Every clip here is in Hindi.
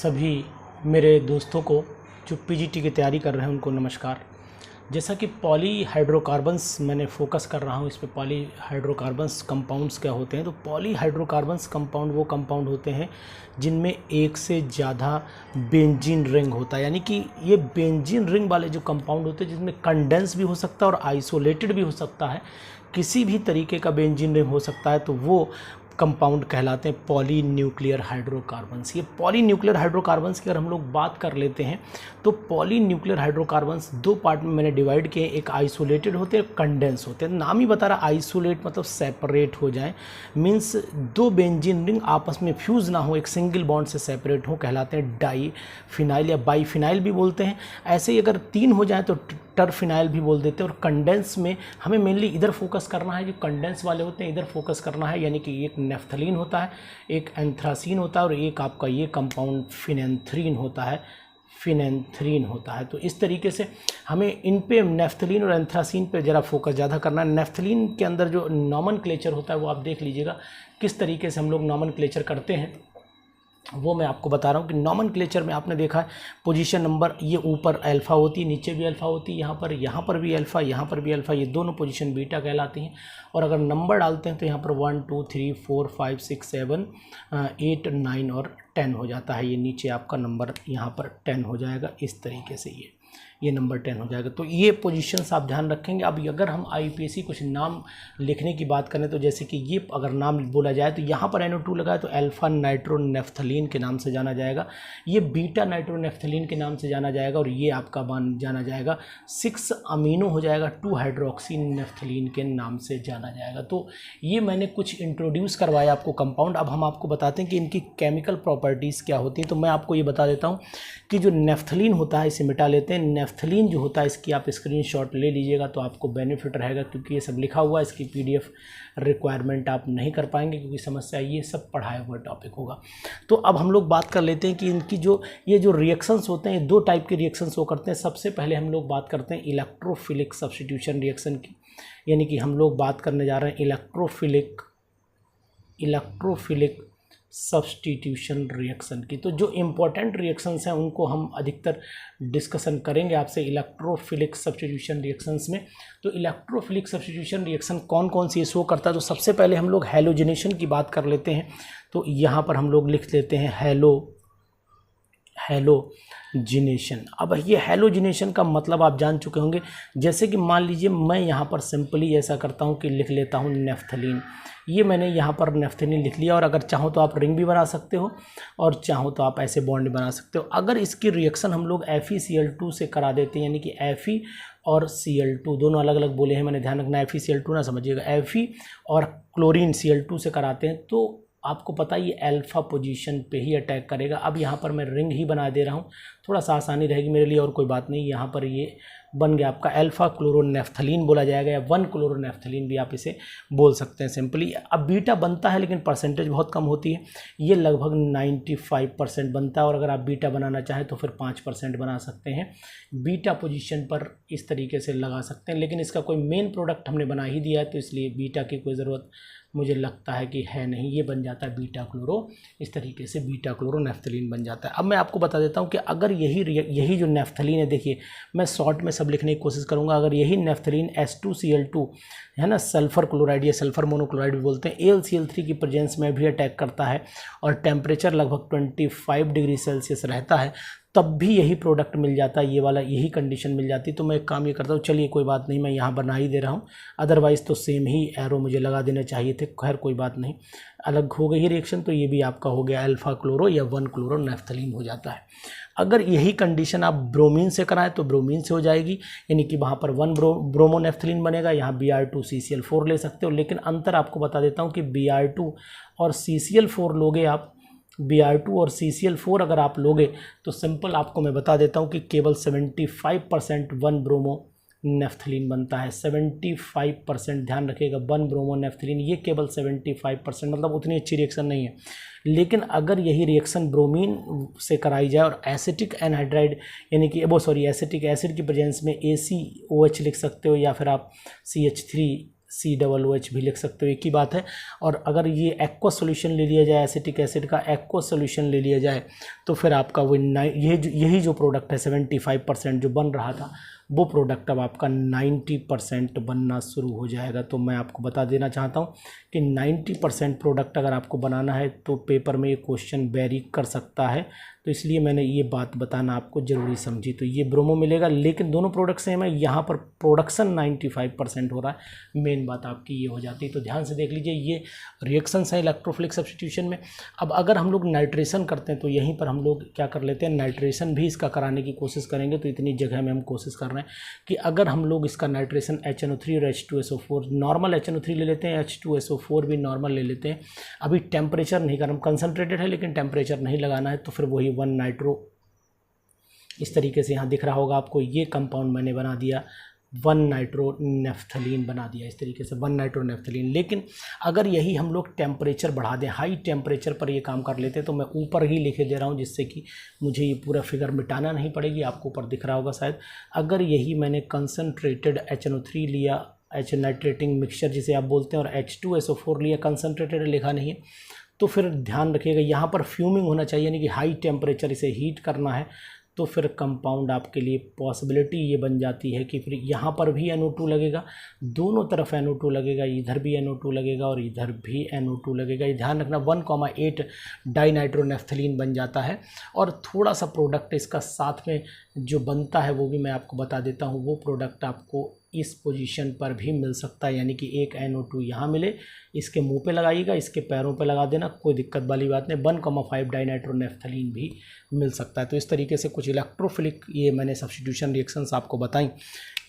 सभी मेरे दोस्तों को जो पीजीटी की तैयारी कर रहे हैं उनको नमस्कार। जैसा कि पॉलीहाइड्रोकार्बन्स मैंने फोकस कर रहा हूँ इस पे, पॉलीहाइड्रोकार्बन्स कंपाउंड्स क्या होते हैं। तो पॉलीहाइड्रोकार्बन्स कंपाउंड वो कंपाउंड होते हैं जिनमें एक से ज़्यादा बेंजीन रिंग होता है, यानी कि ये बेंजीन रिंग वाले जो कंपाउंड होते हैं जिसमें कंडेंस भी हो सकता है और आइसोलेटेड भी हो सकता है, किसी भी तरीके का बेंजीन रिंग हो सकता है, तो वो कंपाउंड कहलाते हैं पॉलीन्यूक्लियर हाइड्रोकार्बन्स। ये पॉलीन्यूक्लियर हाइड्रोकार्बन्स की अगर हम लोग बात कर लेते हैं तो पॉलीन्यूक्लियर हाइड्रोकार्बन्स दो पार्ट में मैंने डिवाइड किए, एक आइसोलेटेड होते हैं, कंडेंस होते हैं। नाम ही बता रहा आइसोलेट मतलब सेपरेट हो जाए, मीन्स दो बेंजीन रिंग आपस में फ्यूज़ ना हो, एक सिंगल बॉन्ड से सेपरेट हो, कहलाते हैं डाई फिनाइल या बाई फिनाइल भी बोलते हैं। ऐसे ही अगर तीन हो जाए तो टरफिनाइल भी बोल देते हैं। और कंडेंस में हमें मेनली इधर फोकस करना है, जो कंडेंस वाले होते हैं इधर फोकस करना है, यानी कि एक नेफ्थलीन होता है, एक एंथ्रासीन होता है और एक आपका ये कंपाउंड फिनेंथ्रीन होता है, फिनेंथ्रीन होता है। तो इस तरीके से हमें इन पे नेफ्थलीन और एंथ्रासीन पे ज़रा फोकस ज़्यादा करना है। नेफ्थलीन के अंदर जो नॉमेनक्लेचर होता है वो आप देख लीजिएगा किस तरीके से हम लोग नॉमेनक्लेचर करते हैं, वो मैं आपको बता रहा हूँ कि नॉमेनक्लेचर में आपने देखा है पोजीशन नंबर, ये ऊपर अल्फ़ा होती है, नीचे भी अल्फ़ा होती है, यहाँ पर भी अल्फ़ा, यहाँ पर भी अल्फ़ा, ये दोनों पोजीशन बीटा कहलाती हैं। और अगर नंबर डालते हैं तो यहाँ पर 1 2 3 4 5 6 7 8 9 और 10 हो जाता है। ये नीचे आपका नंबर यहाँ पर 10 हो जाएगा, इस तरीके से ये नंबर 10 हो जाएगा। तो ये पोजीशंस आप ध्यान रखेंगे। अब अगर हम आईपीएससी कुछ नाम लिखने की बात करें तो जैसे कि ये अगर नाम बोला जाए तो यहाँ पर NO2 लगा है तो अल्फा नाइट्रोनेफ्थलीन के नाम से जाना जाएगा, ये बीटा नाइट्रोनेफ्थलीन के नाम से जाना जाएगा, और ये आपका जाना जाएगा 6 अमीनो हो जाएगा 2 हाइड्रोक्सी नेफ्थलीन के नाम से जाना जाएगा। तो ये मैंने कुछ इंट्रोड्यूस करवाया आपको कंपाउंड। अब हम आपको बताते हैं कि इनकी केमिकल प्रॉपर्टीज़ क्या होती हैं। तो मैं आपको ये बता देता हूँ कि जो नेफ्थलीन होता है इसे मिटा लेते हैं। नेफ्थलीन जो होता है इसकी आप स्क्रीनशॉट ले लीजिएगा तो आपको बेनिफिट रहेगा, क्योंकि ये सब लिखा हुआ है, इसकी PDF रिक्वायरमेंट आप नहीं कर पाएंगे क्योंकि समस्या ये सब पढ़ाया हुआ टॉपिक होगा। तो अब हम लोग बात कर लेते हैं कि इनकी ये जो रिएक्शंस होते हैं, दो टाइप के रिएक्शंस वो करते हैं। सबसे पहले हम लोग बात करते हैं इलेक्ट्रोफिलिक सब्स्टिट्यूशन रिएक्शन की, यानी कि हम लोग बात करने जा रहे हैं इलेक्ट्रोफिलिक सब्स्टिट्यूशन रिएक्शन की। तो जो इम्पोर्टेंट रिएक्शंस हैं उनको हम अधिकतर डिस्कशन करेंगे आपसे इलेक्ट्रोफिलिक सब्स्टिट्यूशन रिएक्शंस में। तो इलेक्ट्रोफिलिक सब्स्टिट्यूशन रिएक्शन कौन कौन सी शो करता है, तो सबसे पहले हम लोग हैलोजिनेशन की बात कर लेते हैं। तो यहाँ पर हम लोग लिख लेते हैं हैलोजिनेशन। अब ये हैलोजिनेशन का मतलब आप जान चुके होंगे। जैसे कि मान लीजिए मैं यहाँ पर सिंपली ऐसा करता हूँ कि लिख लेता हूँ नेफ्थलीन, ये मैंने यहाँ पर नेफ्थलीन लिख लिया, और अगर चाहो तो आप रिंग भी बना सकते हो और चाहो तो आप ऐसे बॉन्ड बना सकते हो। अगर इसकी रिएक्शन हम लोग FeCl2 से करा देते हैं, यानी कि Fe और Cl2 दोनों अलग अलग बोले हैं, मैंने ध्यान रखना, FeCl2 ना समझिएगा, Fe और क्लोरीन Cl2 से कराते हैं तो आपको पता है ये अल्फ़ा पोजीशन पे ही अटैक करेगा। अब यहाँ पर मैं रिंग ही बना दे रहा हूँ, थोड़ा सा आसानी रहेगी मेरे लिए और कोई बात नहीं। यहाँ पर ये बन गया आपका अल्फ़ा क्लोरोनेफ्थलीन बोला जाएगा, या 1 क्लोरोनेफ्थलीन भी आप इसे बोल सकते हैं सिंपली। अब बीटा बनता है लेकिन परसेंटेज बहुत कम होती है, ये लगभग 95% बनता है, और अगर आप बीटा बनाना चाहें तो फिर 5% बना सकते हैं। बीटा पोजीशन पर इस तरीके से लगा सकते हैं, लेकिन इसका कोई मेन प्रोडक्ट हमने बना ही दिया है तो इसलिए बीटा की कोई ज़रूरत मुझे लगता है कि है नहीं। ये बन जाता है बीटा क्लोरो, इस तरीके से बीटा क्लोरोनेफ्थलीन बन जाता है। अब मैं आपको बता देता हूँ कि अगर यही जो नेफ्थलीन है, देखिए मैं शॉर्ट में सब लिखने की कोशिश करूँगा। अगर यही नेफ्थलीन H2Cl2 है ना, सल्फ़र क्लोराइड या सल्फ़र मोनोक्लोराइड भी बोलते हैं, AlCl3 की प्रेजेंस में भी अटैक करता है और टेम्परेचर लगभग 25 डिग्री सेल्सियस रहता है, तब भी यही प्रोडक्ट मिल जाता है, ये वाला यही कंडीशन मिल जाती। तो मैं एक काम ये करता हूँ, चलिए कोई बात नहीं, मैं यहाँ बना ही दे रहा हूँ, अदरवाइज़ तो सेम ही एरो मुझे लगा देने चाहिए थे। खैर कोई बात नहीं, अलग हो गई रिएक्शन, तो ये भी आपका हो गया अल्फ़ा क्लोरो या 1 क्लोरोनेफ्थलीन हो जाता है। अगर यही कंडीशन आप ब्रोमीन से कराएं तो ब्रोमीन से हो जाएगी, यानी कि वहाँ पर 1 ब्रोमोनेफ्थलीन बनेगा, यहाँ Br2CCl4 ले सकते हो। लेकिन अंतर आपको बता देता हूँ कि Br2 और CCl4 लोगे आप, Br2 और CCl4 अगर आप लोगे तो सिंपल आपको मैं बता देता हूँ कि केवल 75% 1 ब्रोमोनेफ्थलीन बनता है। 75% ध्यान रखिएगा, 1 ब्रोमोनेफ्थलीन, ये केवल 75%, मतलब उतनी अच्छी रिएक्शन नहीं है। लेकिन अगर यही रिएक्शन ब्रोमीन से कराई जाए और एसिटिक एनहाइड्राइड यानी कि एसिटिक एसिड की प्रेजेंस में ACOH लिख सकते हो, या फिर आप CH3 COOH भी लिख सकते हो, एक ही बात है। और अगर ये एक्वा सोल्यूशन ले लिया जाए, एसिटिक एसिड का एक्वा सोल्यूशन ले लिया जाए, तो फिर आपका वो यही जो प्रोडक्ट है 75% जो बन रहा था, वो प्रोडक्ट अब आपका 90% बनना शुरू हो जाएगा। तो मैं आपको बता देना चाहता हूँ कि 90% प्रोडक्ट अगर आपको बनाना है तो पेपर में ये क्वेश्चन वेरी कर सकता है, तो इसलिए मैंने ये बात बताना आपको ज़रूरी समझी। तो ये ब्रोमो मिलेगा, लेकिन दोनों प्रोडक्ट सेम है, यहाँ पर प्रोडक्शन 95% हो रहा है, मेन बात आपकी ये हो जाती है। तो ध्यान से देख लीजिए, ये रिएक्शंस हैं इलेक्ट्रोफिलिक सब्स्टिट्यूशन में। अब अगर हम लोग नाइट्रेशन करते हैं तो यहीं पर हम लोग क्या कर लेते हैं, नाइट्रेशन भी इसका कराने की कोशिश करेंगे। तो इतनी जगह में हम कोशिश कर रहे हैं कि अगर हम लोग इसका नाइट्रेशन HNO3 और H2SO4, नॉर्मल HNO3 ले लेते हैं, H2SO4 भी नॉर्मल ले लेते हैं। अभी टेम्परेचर नहीं करना, कंसनट्रेटेड है लेकिन टेम्परेचर नहीं लगाना है, तो फिर वही 1 नाइट्रो, इस तरीके से यहाँ दिख रहा होगा आपको, ये कंपाउंड मैंने बना दिया 1 नाइट्रोनेफ्थलीन बना दिया, इस तरीके से 1 नाइट्रोनेफ्थलीन। लेकिन अगर यही हम लोग टेम्परेचर बढ़ा दें, हाई टेम्परेचर पर ये काम कर लेते हैं, तो मैं ऊपर ही लिखे दे रहा हूँ जिससे कि मुझे ये पूरा फिगर मिटाना नहीं पड़ेगी, आपको ऊपर दिख रहा होगा शायद। अगर यही मैंने कंसनट्रेटेड HNO3 लिया, H नाइट्रेटिंग मिक्सचर जिसे आप बोलते हैं, और H2SO4 लिया, कंसनट्रेटेड लिखा नहीं है, तो फिर ध्यान रखिएगा यहाँ पर फ्यूमिंग होना चाहिए, यानी कि हाई टेम्परेचर इसे हीट करना है। तो फिर कंपाउंड आपके लिए पॉसिबिलिटी ये बन जाती है कि फिर यहाँ पर भी NO2 लगेगा, दोनों तरफ NO2 लगेगा, इधर भी NO2 लगेगा और इधर भी NO2 लगेगा। ये ध्यान रखना, 1,8 डाइनाइट्रोनेफ्थलीन बन जाता है। और थोड़ा सा प्रोडक्ट इसका साथ में जो बनता है वो भी मैं आपको बता देता हूँ। वो प्रोडक्ट आपको इस पोजीशन पर भी मिल सकता है, यानी कि एक NO2 यहाँ मिले, इसके मुंह पे लगाइएगा, इसके पैरों पे लगा देना, कोई दिक्कत वाली बात नहीं। 1,5 डाइनाइट्रोनेफ्थलीन भी मिल सकता है। तो इस तरीके से कुछ इलेक्ट्रोफिलिक ये मैंने सब्स्टिट्यूशन रिएक्शंस आपको बताई।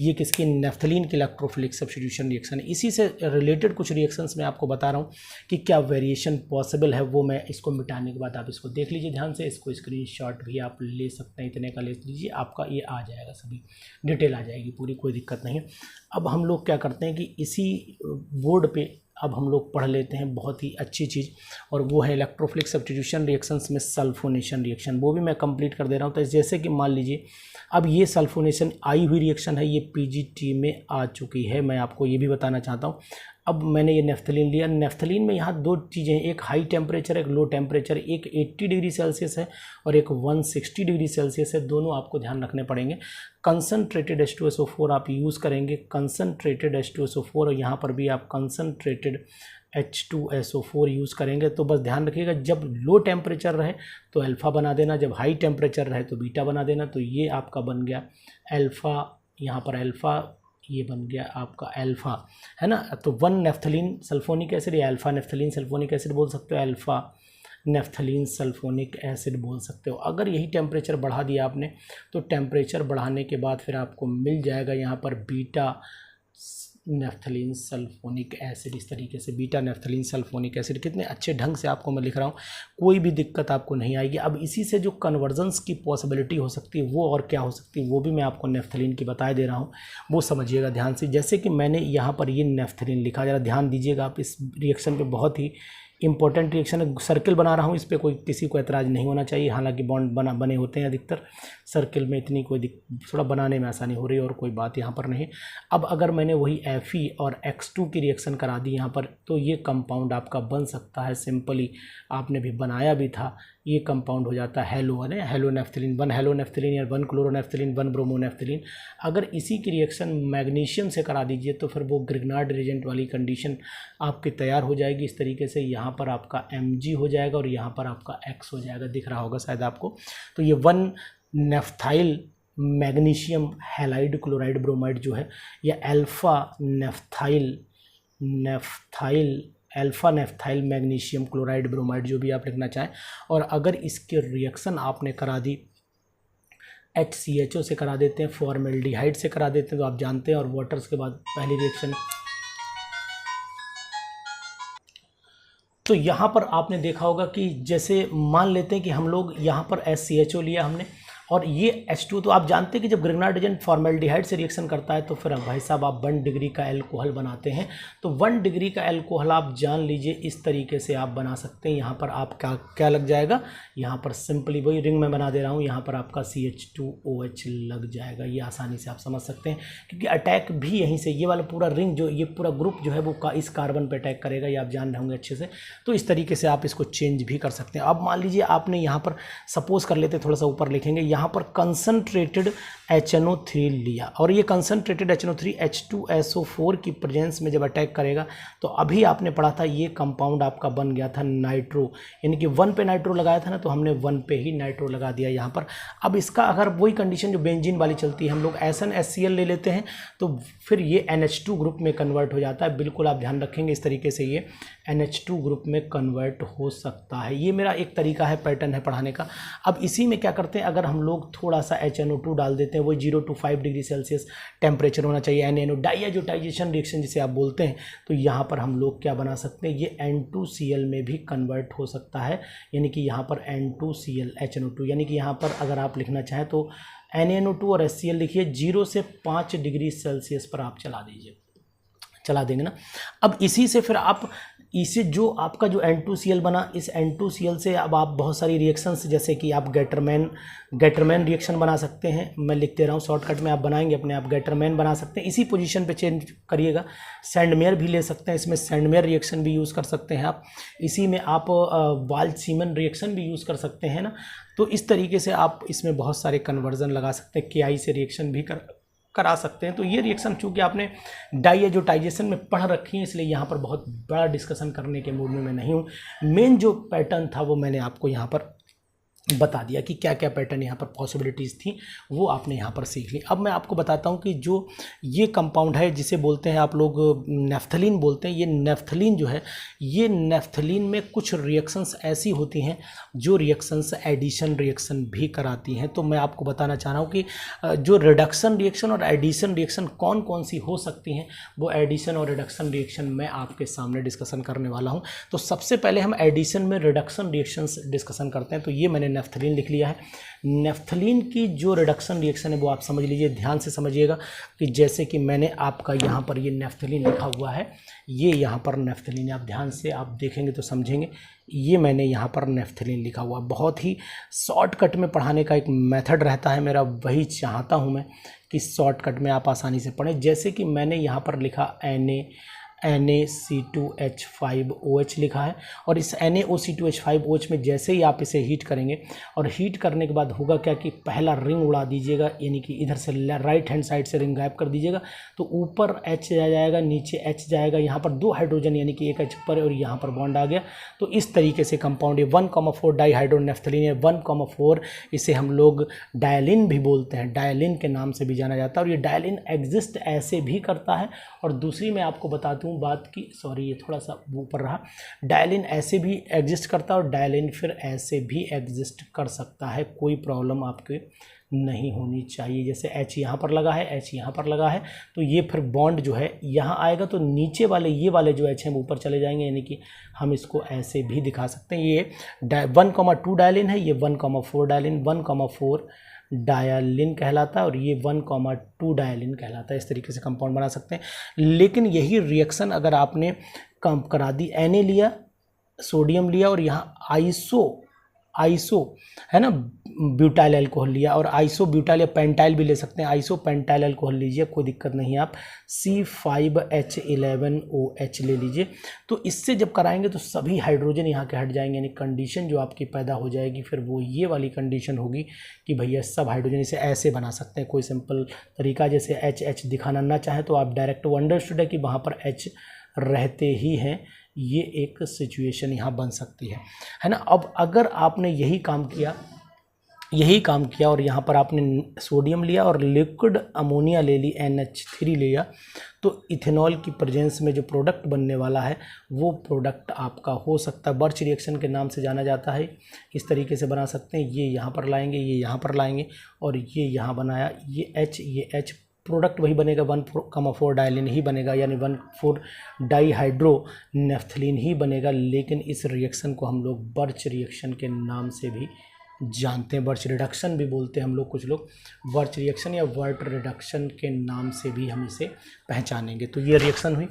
ये किसकी, नेफ्थलीन की इलेक्ट्रोफिलिक सब्स्टिट्यूशन रिएक्शन है। इसी से रिलेटेड कुछ रिएक्शंस मैं आपको बता रहा हूँ कि क्या वेरिएशन पॉसिबल है, वो मैं इसको मिटाने के बाद आप इसको देख लीजिए ध्यान से। इसको स्क्रीनशॉट भी आप ले सकते हैं, इतने का ले लीजिए, आपका ये आ जाएगा, सभी डिटेल आ जाएगी पूरी, कोई दिक्कत नहीं है। अब हम लोग क्या करते हैं कि इसी बोर्ड पे अब हम लोग पढ़ लेते हैं बहुत ही अच्छी चीज़, और वो है इलेक्ट्रोफिलिक सब्स्टिट्यूशन रिएक्शंस में सल्फोनेशन रिएक्शन। वो भी मैं कंप्लीट कर दे रहा हूँ। तो जैसे कि मान लीजिए अब ये सल्फोनेशन आई हुई रिएक्शन है, ये PGT में आ चुकी है। मैं आपको ये भी बताना चाहता हूँ, अब मैंने ये नेफ्थलीन लिया, नेफ्थलीन में यहाँ दो चीज़ें हैं, एक हाई टेम्परेचर, एक लो टेम्परेचर, एक 80 डिग्री सेल्सियस है और एक 160 डिग्री सेल्सियस है, दोनों आपको ध्यान रखने पड़ेंगे। कंसनट्रेटेड H2SO4 आप यूज़ करेंगे, कंसनट्रेटेड H2SO4, और यहाँ पर भी आप कंसनट्रेटेड H2SO4 यूज़ करेंगे। तो बस ध्यान रखिएगा, जब लो टेम्परेचर रहे तो अल्फ़ा बना देना, जब हाई टेम्परेचर रहे तो बीटा बना देना। तो ये आपका बन गया अल्फ़ा, यहाँ पर अल्फ़ा, ये बन गया आपका अल्फ़ा, है ना। तो 1 नेफ्थलीन सल्फोनिक एसिड या अल्फ़ा नेफ्थलीन सल्फोनिक एसिड बोल सकते हो, अल्फ़ा नेफ्थलीन सल्फोनिक एसिड बोल सकते हो। अगर यही टेम्परेचर बढ़ा दिया आपने, तो टेम्परेचर बढ़ाने के बाद फिर आपको मिल जाएगा यहाँ पर बीटा नेफ्थलीन सल्फोनिक एसिड, इस तरीके से बीटा नेफ्थलीन सल्फोनिक एसिड। कितने अच्छे ढंग से आपको मैं लिख रहा हूँ, कोई भी दिक्कत आपको नहीं आएगी। अब इसी से जो कन्वर्जन्स की पॉसिबिलिटी हो सकती है वो और क्या हो सकती है, वो भी मैं आपको नेफ्थलीन की बता दे रहा हूँ, वो समझिएगा ध्यान से। जैसे कि मैंने यहाँ पर ये नेफ्थलीन लिखा, जरा ध्यान दीजिएगा आप, इस रिएक्शन पर बहुत ही इंपॉर्टेंट रिएक्शन है। सर्किल बना रहा हूँ, इस पर कोई किसी को ऐतराज़ नहीं होना चाहिए, हालांकि बॉन्ड बने होते हैं अधिकतर सर्किल में, इतनी कोई थोड़ा बनाने में आसानी हो रही है और कोई बात यहाँ पर नहीं। अब अगर मैंने वही Fe और X2 की रिएक्शन करा दी यहाँ पर, तो ये कंपाउंड आपका बन सकता है, सिंपली आपने भी बनाया भी था, ये कंपाउंड हो जाता है हेलोनेफ्थलीन, 1 हेलोनेफ्थलीन या 1 क्लोरोनेफ्थलीन, 1 ब्रोमोनेफ्थलीन। अगर इसी की रिएक्शन मैग्नीशियम से करा दीजिए तो फिर वो ग्रिग्नार्ड रिएजेंट वाली कंडीशन आपकी तैयार हो जाएगी। इस तरीके से यहाँ पर आपका Mg हो जाएगा और यहाँ पर आपका X हो जाएगा, दिख रहा होगा शायद आपको। तो ये 1 नेफ्थाइल मैग्नीशियम हैलाइड क्लोराइड ब्रोमाइड जो है, या अल्फ़ा नेफ्थाइल मैग्नीशियम क्लोराइड ब्रोमाइड, जो भी आप लिखना चाहें। और अगर इसके रिएक्शन आपने करा दी HCHO से करा देते हैं, फॉर्मेल्डिहाइड से करा देते हैं, तो आप जानते हैं, और वाटर्स के बाद पहली रिएक्शन। तो यहाँ पर आपने देखा होगा कि जैसे मान लेते हैं कि हम लोग यहाँ पर HCHO लिया हमने, और ये H2 तो आप जानते हैं कि जब ग्रिग्नार्ड एजेंट फॉर्मेल्डिहाइड से रिएक्शन करता है तो फिर भाई साहब आप 1 डिग्री का एल्कोहल बनाते हैं। तो 1 डिग्री का एल्कोहल आप जान लीजिए इस तरीके से आप बना सकते हैं। यहाँ पर आपका क्या लग जाएगा, यहाँ पर सिंपली वही रिंग में बना दे रहा हूँ, यहाँ पर आपका CH2OH लग जाएगा। ये आसानी से आप समझ सकते हैं क्योंकि अटैक भी यहीं से, ये वाला पूरा रिंग जो ये पूरा ग्रुप जो है वो इस कार्बन पर अटैक करेगा, ये आप जान रहे होंगे अच्छे से। तो इस तरीके से आप इसको चेंज भी कर सकते हैं। अब मान लीजिए आपने यहाँ पर सपोज कर लेते, थोड़ा सा ऊपर लिखेंगे, यहाँ पर कंसनट्रेटेड HNO3 लिया और ये कंसनट्रेटेड HNO3 H2SO4 की प्रेजेंस में जब अटैक करेगा तो अभी आपने पढ़ा था ये कंपाउंड आपका बन गया था नाइट्रो, यानी कि 1 पे नाइट्रो लगाया था ना, तो हमने 1 पे ही नाइट्रो लगा दिया यहाँ पर। अब इसका अगर वही कंडीशन जो बेंजीन वाली चलती है, हम लोग SnHCl ले लेते हैं तो फिर ये NH2 ग्रुप में कन्वर्ट हो जाता है। बिल्कुल आप ध्यान रखेंगे इस तरीके से ये NH2 ग्रुप में कन्वर्ट हो सकता है। ये मेरा एक तरीका है, पैटर्न है पढ़ाने का। अब इसी में क्या करते हैं, अगर हम लोग थोड़ा सा HNO2 डाल देते हैं, वो 0 to 5 डिग्री सेल्सियस टेम्परेचर होना चाहिए, NaNO डाइएजोटाइजेशन रिएक्शन जिसे आप बोलते हैं। तो यहाँ पर हम लोग क्या बना सकते हैं, ये N2Cl में भी कन्वर्ट हो सकता है, यानी कि यहाँ पर N2Cl HNO2, यानी कि यहाँ पर अगर आप लिखना चाहें तो NaNO2 और HCl लिखिए, 0 से 5 डिग्री सेल्सियस पर आप चला दीजिए, चला देंगे ना। अब इसी से फिर आप इसे जो आपका जो N2Cl बना, इस N2Cl से अब आप बहुत सारी रिएक्शंस, जैसे कि आप गेटरमैन रिएक्शन बना सकते हैं। मैं लिख दे रहा हूँ शॉर्टकट में, आप बनाएंगे अपने आप, गेटरमैन बना सकते हैं। इसी पोजीशन पे चेंज करिएगा। सैंडमेयर भी ले सकते हैं, इसमें सैंडमेयर रिएक्शन भी यूज़ कर सकते हैं आप। इसी में आप वाल्च-सीमन रिएक्शन भी यूज़ कर सकते हैं ना। तो इस तरीके से आप इसमें बहुत सारे कन्वर्जन लगा सकते हैं, KI से रिएक्शन भी करा सकते हैं। तो ये रिएक्शन चूँकि आपने डाइएजोटाइजेशन में पढ़ रखी है, इसलिए यहाँ पर बहुत बड़ा डिस्कशन करने के मूड में मैं नहीं हूँ। मेन जो पैटर्न था वो मैंने आपको यहाँ पर बता दिया कि क्या क्या पैटर्न यहाँ पर पॉसिबिलिटीज़ थी, वो आपने यहाँ पर सीख ली। अब मैं आपको बताता हूँ कि जो ये कंपाउंड है जिसे बोलते हैं आप लोग नेफ्थलीन बोलते हैं, ये नेफ्थलीन जो है, ये नेफ्थलीन में कुछ रिएक्शंस ऐसी होती हैं जो रिएक्शंस एडिशन रिएक्शन भी कराती हैं। तो मैं आपको बताना चाह रहा हूँ कि जो रिडक्शन रिएक्शन और एडिशन रिएक्शन कौन कौन सी हो सकती हैं, वो एडिशन और रिडक्शन रिएक्शन मैं आपके सामने डिस्कशन करने वाला हूँ। तो सबसे पहले हम एडिशन में रिडक्शन रिएक्शंस डिस्कशन करते हैं। तो ये मैंने नेफ्थलीन लिख लिया है। नेफ्थलीन की जो रिडक्शन रिएक्शन है वो आप समझ लीजिए, ध्यान से समझिएगा कि जैसे कि मैंने आपका यहाँ पर ये नेफ्थलीन लिखा हुआ है, ये यहाँ पर नेफ्थलीन है। आप ध्यान से आप देखेंगे तो समझेंगे, ये मैंने यहाँ पर नेफ्थलीन लिखा हुआ। बहुत ही शॉर्टकट में पढ़ाने का एक मेथड रहता है मेरा, वही चाहता हूँ मैं कि शॉर्टकट में आप आसानी से पढ़ें। जैसे कि मैंने यहाँ पर लिखा NaC2H5OH लिखा है, और इस NaOC2H5OH में जैसे ही आप इसे हीट करेंगे, और हीट करने के बाद होगा क्या कि पहला रिंग उड़ा दीजिएगा, यानी कि इधर से राइट हैंड साइड से रिंग गायब कर दीजिएगा, तो ऊपर H जाएगा, नीचे H जाएगा, यहाँ पर 2 हाइड्रोजन यानी कि एक H पर और यहाँ पर बॉन्ड आ गया। तो इस तरीके से कंपाउंड ये 1,4 डाईहाइड्रोनेफ्थलीन है। 1,4 इसे हम लोग डायलिन भी बोलते हैं, डायलिन के नाम से भी जाना जाता है। और ये डायलिन एग्जिस्ट ऐसे भी करता है। और दूसरी मैं आपको बता दूं बात की, सॉरी ये थोड़ा सा ऊपर रहा, डायलिन ऐसे भी एग्जिस्ट करता है और डायलिन फिर ऐसे भी एग्जिस्ट कर सकता है। कोई प्रॉब्लम आपके नहीं होनी चाहिए। जैसे H यहाँ पर लगा है, H यहाँ पर लगा है, तो ये फिर बॉन्ड जो है यहाँ आएगा, तो नीचे वाले ये वाले जो H हैं वो ऊपर चले जाएंगे, यानी कि हम इसको ऐसे भी दिखा सकते हैं। ये 1,2 डायलिन है, ये 1,4 डायलिन, 1,4 डायलिन कहलाता है, और ये 1,2 डायलिन कहलाता है। इस तरीके से कंपाउंड बना सकते हैं। लेकिन यही रिएक्शन अगर आपने कम करा दी, Na लिया, सोडियम लिया, और यहाँ आइसो है ना, ब्यूटाइल अल्कोहल लिया, और आइसो ब्यूटाइल या पेंटाइल भी ले सकते हैं, आइसो पेंटाइल अल्कोहल लीजिए, कोई दिक्कत नहीं है। आप C5H11OH ले लीजिए। तो इससे जब कराएंगे तो सभी हाइड्रोजन यहाँ के हट जाएंगे, यानी कंडीशन जो आपकी पैदा हो जाएगी फिर वो ये वाली कंडीशन होगी कि भैया सब हाइड्रोजन इसे ऐसे बना सकते हैं। कोई सिंपल तरीका, जैसे H दिखाना ना चाहे तो आप डायरेक्ट वो अंडरस्टूड है कि वहाँ पर H रहते ही हैं, ये एक सिचुएशन यहाँ बन सकती है ना। अब अगर आपने यही काम किया और यहाँ पर आपने सोडियम लिया और लिक्विड अमोनिया ले ली, NH3 लिया, तो इथेनॉल की प्रेजेंस में जो प्रोडक्ट बनने वाला है वो प्रोडक्ट आपका हो सकता है, बर्च रिएक्शन के नाम से जाना जाता है। इस तरीके से बना सकते हैं, ये यहाँ पर लाएंगे, ये यहाँ पर लाएंगे, और ये यहाँ बनाया, ये H प्रोडक्ट वही बनेगा, 1,4 डायलिन ही बनेगा, यानी 1,4 डाईहाइड्रोनेफ्थलीन ही बनेगा। लेकिन इस रिएक्शन को हम लोग बर्च रिएक्शन के नाम से भी जानते हैं। बर्च रिडक्शन भी बोलते हैं हम लोग, कुछ लोग बर्च रिएक्शन या वर्ट रिडक्शन के नाम से भी हम इसे पहचानेंगे। तो ये रिएक्शन हुई।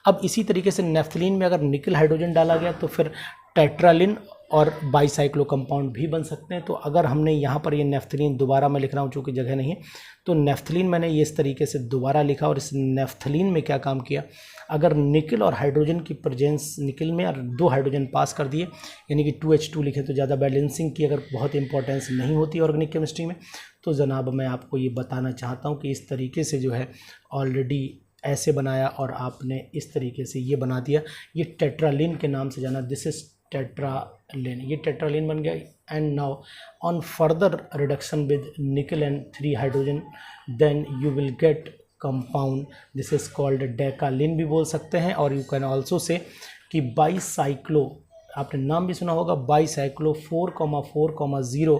अब इसी तरीके से नेफ्थलीन में अगर निकल हाइड्रोजन डाला गया तो फिर टेट्रालिन और बाईसाइक्लो कंपाउंड भी बन सकते हैं। तो अगर हमने यहाँ पर ये नेफ्थलीन दोबारा मैं लिख रहा हूँ चूँकि जगह नहीं है, तो नेफ्थलीन मैंने ये इस तरीके से दोबारा लिखा और इस नेफ्थलीन में क्या काम किया, अगर निकल और हाइड्रोजन की प्रेजेंस, निकल में और 2 हाइड्रोजन पास कर दिए यानी कि 2H2 लिखे तो ज़्यादा बैलेंसिंग की अगर बहुत इंपॉर्टेंस नहीं होती ऑर्गेनिक केमिस्ट्री में, तो जनाब मैं आपको ये बताना चाहता हूँ कि इस तरीके से जो है ऑलरेडी ऐसे बनाया और आपने इस तरीके से ये बना दिया, ये टेट्रालिन के नाम से जाना, दिस इज टेट्रालिन, ये टेट्रालिन बन गया। And now on further reduction with nickel and 3 hydrogen then you will get compound, this is called decalin भी बोल सकते हैं। और यू कैन ऑल्सो से कि बाईसाइक्लो, आपने नाम भी सुना होगा, बाईसाइक्लो 4,4,0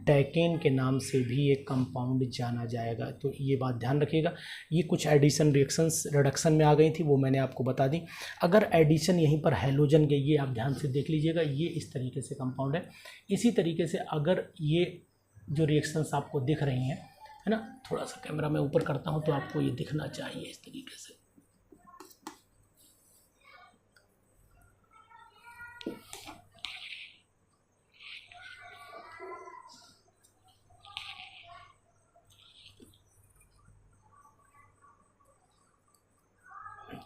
डेकेन के नाम से भी एक कंपाउंड जाना जाएगा। तो ये बात ध्यान रखिएगा। ये कुछ एडिशन रिएक्शंस रिडक्शन में आ गई थी, वो मैंने आपको बता दी। अगर एडिशन यहीं पर हैलोजन के, ये आप ध्यान से देख लीजिएगा, ये इस तरीके से कंपाउंड है। इसी तरीके से अगर ये जो रिएक्शंस आपको दिख रही हैं, है ना, थोड़ा सा कैमरा मैं ऊपर करता हूँ तो आपको ये दिखना चाहिए इस तरीके से।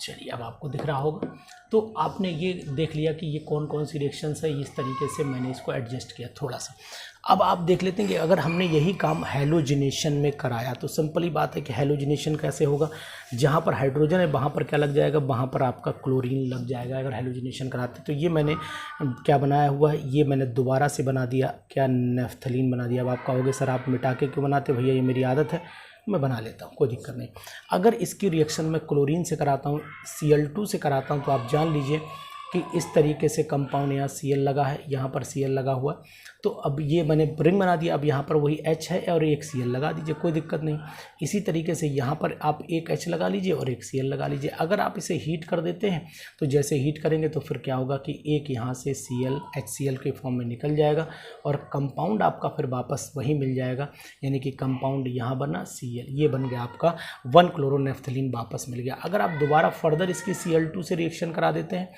चलिए अब आपको दिख रहा होगा। तो आपने ये देख लिया कि ये कौन कौन सी रिएक्शंस है, इस तरीके से मैंने इसको एडजस्ट किया थोड़ा सा। अब आप देख लेते हैं कि अगर हमने यही काम हैलोजिनेशन में कराया तो सिंपल ही बात है कि हैलोजिनेशन कैसे होगा, जहाँ पर हाइड्रोजन है वहाँ पर क्या लग जाएगा, वहाँ पर आपका क्लोरीन लग जाएगा अगर हैलोजिनेशन कराते। तो ये मैंने क्या बनाया हुआ है, ये मैंने दोबारा से बना दिया, क्या नेफ्थलीन बना दिया। अब आप कहोगे सर आप मिटा के क्यों बनाते, भैया ये मेरी आदत है, मैं बना लेता हूँ, कोई दिक्कत नहीं। अगर इसकी रिएक्शन मैं क्लोरीन से कराता हूँ, Cl2 से कराता हूँ, तो आप जान लीजिए कि इस तरीके से कंपाउंड यहाँ Cl लगा है, यहाँ पर Cl लगा हुआ है। तो अब ये मैंने रिंग बना दिया, अब यहाँ पर वही H है और एक Cl लगा दीजिए, कोई दिक्कत नहीं। इसी तरीके से यहाँ पर आप एक H लगा लीजिए और एक Cl लगा लीजिए। अगर आप इसे हीट कर देते हैं तो जैसे हीट करेंगे तो फिर क्या होगा कि एक यहाँ से Cl HCl के फॉर्म में निकल जाएगा और कंपाउंड आपका फिर वापस वही मिल जाएगा, यानी कि कंपाउंड यहाँ बना Cl, ये बन गया आपका 1-क्लोरोनेफ्थलीन वापस मिल गया। अगर आप दोबारा फर्दर इसकी Cl2 से रिएक्शन करा देते हैं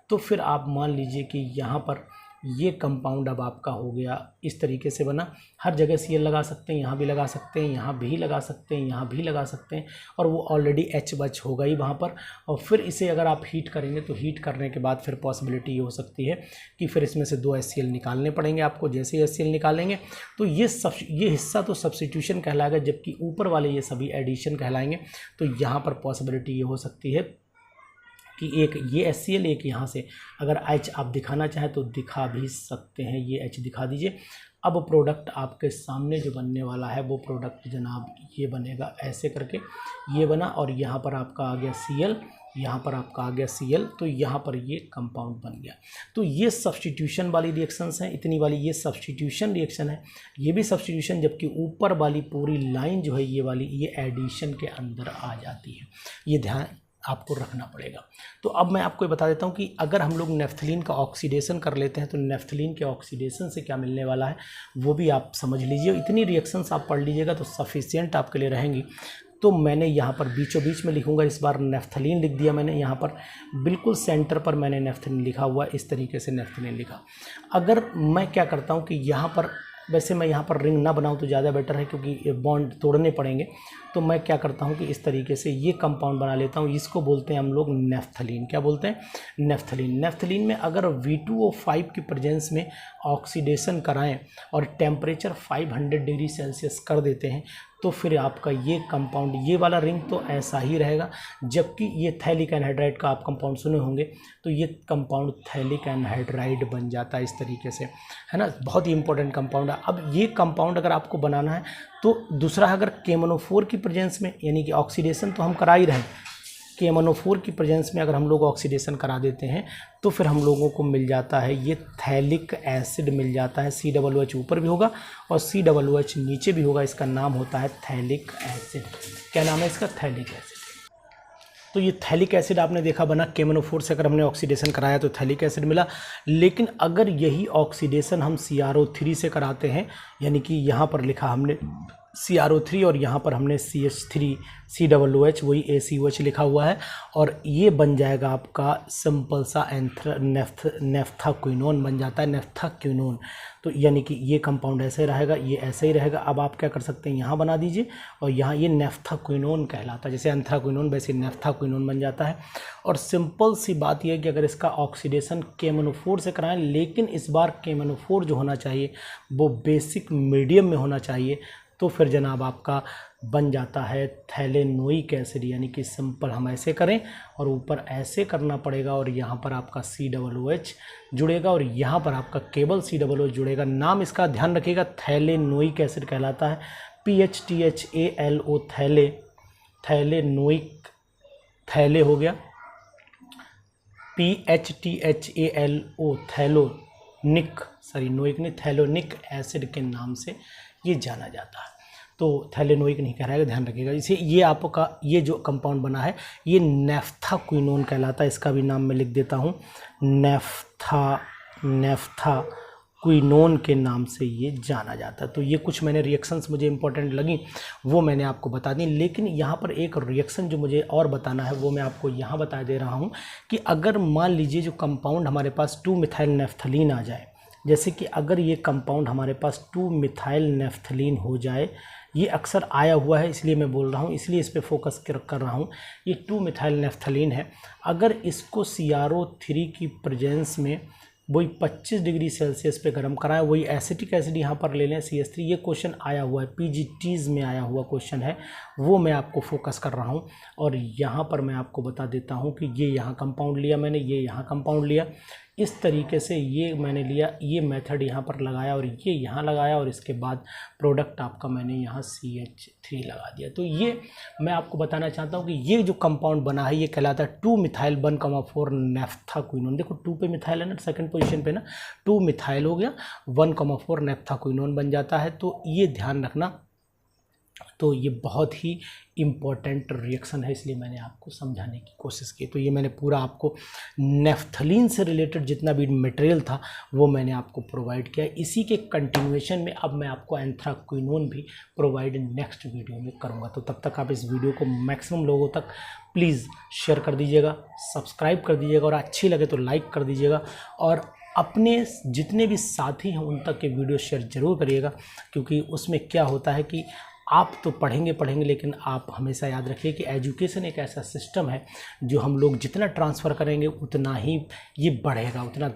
तो फिर आप मान लीजिए कि यहाँ पर ये कंपाउंड अब आपका हो गया इस तरीके से बना। हर जगह Cl लगा सकते हैं, यहाँ भी लगा सकते हैं, यहाँ भी लगा सकते हैं, यहाँ भी लगा सकते हैं, और वो ऑलरेडी H बच होगा ही वहाँ पर। और फिर इसे अगर आप हीट करेंगे तो हीट करने के बाद फिर पॉसिबिलिटी ये हो सकती है कि फिर इसमें से 2 HCl निकालने पड़ेंगे आपको। जैसे ही HCl निकालेंगे तो ये हिस्सा तो सब्स्टिट्यूशन कहलाएगा, जबकि ऊपर वाले ये सभी एडिशन कहलाएंगे। तो यहाँ पर पॉसिबिलिटी ये हो सकती है कि एक ये HCl, एक यहाँ से अगर H आप दिखाना चाहें तो दिखा भी सकते हैं, ये H दिखा दीजिए। अब प्रोडक्ट आपके सामने जो बनने वाला है वो प्रोडक्ट जनाब ये बनेगा, ऐसे करके ये बना और यहाँ पर आपका आ गया Cl, यहाँ पर आपका आ गया Cl, तो यहाँ पर ये कंपाउंड बन गया। तो ये सब्स्टिट्यूशन वाली रिएक्शंस हैं, इतनी वाली ये सब्स्टिट्यूशन रिएक्शन है, ये भी सब्स्टिट्यूशन, जबकि ऊपर वाली पूरी लाइन जो है ये वाली ये एडिशन के अंदर आ जाती है। ये ध्यान आपको रखना पड़ेगा। तो अब मैं आपको बता देता हूँ कि अगर हम लोग नेफ्थलीन का ऑक्सीडेशन कर लेते हैं तो नेफ्थलीन के ऑक्सीडेशन से क्या मिलने वाला है वो भी आप समझ लीजिए। इतनी रिएक्शंस आप पढ़ लीजिएगा तो सफिशिएंट आपके लिए रहेंगी। तो मैंने यहाँ पर बीचों बीच में लिखूँगा, इस बार नेफ्थलीन लिख दिया मैंने, यहाँ पर बिल्कुल सेंटर पर मैंने नेफ्थलीन लिखा हुआ, इस तरीके से नेफ्थलीन लिखा। अगर मैं क्या करता हूँ कि यहाँ पर, वैसे मैं यहाँ पर रिंग ना बनाऊँ तो ज़्यादा बेटर है क्योंकि बॉन्ड तोड़ने पड़ेंगे, तो मैं क्या करता हूँ कि इस तरीके से ये कंपाउंड बना लेता हूँ। इसको बोलते हैं हम लोग नेफ्थलीन। क्या बोलते हैं? नेफ्थलीन। नेफ्थलीन में अगर V2O5 की प्रेजेंस में ऑक्सीडेशन कराएं और टेम्परेचर 500 डिग्री सेल्सियस कर देते हैं तो फिर आपका ये कंपाउंड, ये वाला रिंग तो ऐसा ही रहेगा। जबकि ये थैलिक एनहाइड्राइड का आप कंपाउंड सुने होंगे, तो ये कंपाउंड थैलिक एनहाइड्राइड बन जाता है इस तरीके से, है ना। बहुत ही इंपॉर्टेंट कंपाउंड है। अब ये कंपाउंड अगर आपको बनाना है तो दूसरा, अगर KMnO4 की प्रेजेंस में, यानी कि ऑक्सीडेशन तो हम करा ही रहे हैं, KMnO4 की प्रेजेंस में अगर हम लोग ऑक्सीडेशन करा देते हैं तो फिर हम लोगों को मिल जाता है ये थैलिक एसिड मिल जाता है। COOH ऊपर भी होगा और COOH नीचे भी होगा, इसका नाम होता है थैलिक एसिड। क्या नाम है इसका? Phthalic acid. तो ये थैलिक एसिड आपने देखा बना KMNO4 से अगर हमने ऑक्सीडेशन कराया तो थैलिक एसिड मिला। लेकिन अगर यही ऑक्सीडेशन हम CrO3 से कराते हैं, यानी कि यहाँ पर लिखा हमने CrO3 और यहाँ पर हमने CH3 COOH वही ACOH लिखा हुआ है, और ये बन जाएगा आपका सिंपल सा नेफ्थाक्विनोन बन जाता है, नेफ्थाक्विनोन। तो यानी कि ये कंपाउंड ऐसे रहेगा, ये ऐसे ही रहेगा। अब आप क्या कर सकते हैं, यहाँ बना दीजिए और यहाँ ये नेफ्थाक्विनोन कहलाता है, जैसे एंथ्राक्विनोन वैसे नेफ्थाक्विनोन बन जाता है। और सिंपल सी बात यह है कि अगर इसका ऑक्सीडेशन KMNO4 से कराएं, लेकिन इस बार KMNO4 जो होना चाहिए वो बेसिक मीडियम में होना चाहिए, तो फिर जनाब आपका बन जाता है थैलेनोइक एसिड। यानी कि सिंपल हम ऐसे करें और ऊपर ऐसे करना पड़ेगा, और यहाँ पर आपका COOH जुड़ेगा और यहाँ पर आपका केवल COOH जुड़ेगा। नाम इसका ध्यान रखिएगा, थैलेनोइक एसिड कहलाता है। PHTHALO थैलेनोइक, थैले हो गया, PHTHALO थैलोनिक, सॉरी नोइक नहीं, थैलोनिक एसिड के नाम से ये जाना जाता है। तो थैलेनोइक नहीं कह रहा है, ध्यान रखिएगा। इसे ये आपका ये जो कंपाउंड बना है ये नेफ्थाक्विनोन कहलाता है। इसका भी नाम मैं लिख देता हूँ, नेफ्थाक्विनोन के नाम से ये जाना जाता है। तो ये कुछ मैंने रिएक्शंस मुझे इंपॉर्टेंट लगी वो मैंने आपको बता दी। लेकिन यहाँ पर एक रिएक्शन जो मुझे और बताना है वो मैं आपको यहाँ बता दे रहा हूँ कि अगर मान लीजिए जो कंपाउंड हमारे पास 2-मिथाइल नेफ्थलीन आ जाए, जैसे कि अगर ये कंपाउंड हमारे पास 2-मिथाइल नेफ्थलीन हो जाए, ये अक्सर आया हुआ है इसलिए मैं बोल रहा हूँ, इसलिए इस पे फोकस कर रहा हूँ। ये 2-मिथाइल नेफ्थलीन है, अगर इसको CrO3 की प्रेजेंस में वही 25 डिग्री सेल्सियस पे गर्म कराएं, वही एसिटिक एसिड यहाँ पर ले लें CH3। ये क्वेश्चन आया हुआ है, PGTs में आया हुआ क्वेश्चन है, वो मैं आपको फोकस कर रहा हूँ। और यहाँ पर मैं आपको बता देता हूँ कि ये यहाँ कंपाउंड लिया मैंने, ये यहाँ कंपाउंड लिया, इस तरीके से ये मैंने लिया, ये मेथड यहाँ पर लगाया और ये यहाँ लगाया, और इसके बाद प्रोडक्ट आपका मैंने यहाँ CH3 लगा दिया। तो ये मैं आपको बताना चाहता हूँ कि ये जो कंपाउंड बना है ये कहलाता है 2-मिथाइल 1,4 नेफ्थाक्विनोन। देखो 2 पे मिथाइल है ना, सेकंड पोजीशन पे ना 2 मिथाइल हो गया, 1,4 नेफ्थाक्विनोन बन जाता है। तो ये ध्यान रखना। तो ये बहुत ही इम्पॉर्टेंट रिएक्शन है, इसलिए मैंने आपको समझाने की कोशिश की। तो ये मैंने पूरा आपको नेफ्थलीन से रिलेटेड जितना भी मटेरियल था वो मैंने आपको प्रोवाइड किया। इसी के कंटिन्यूएशन में अब मैं आपको एंथ्राक्विनोन भी प्रोवाइड नेक्स्ट वीडियो में करूँगा। तो तब तक आप इस वीडियो को मैक्सिमम लोगों तक प्लीज़ शेयर कर दीजिएगा, सब्सक्राइब कर दीजिएगा, और अच्छी लगे तो लाइक कर दीजिएगा, और अपने जितने भी साथी हैं उन तक के वीडियो शेयर ज़रूर करिएगा। क्योंकि उसमें क्या होता है कि आप तो पढ़ेंगे लेकिन आप हमेशा याद रखिए कि एजुकेशन एक ऐसा सिस्टम है जो हम लोग जितना ट्रांसफ़र करेंगे उतना ही ये बढ़ेगा, उतना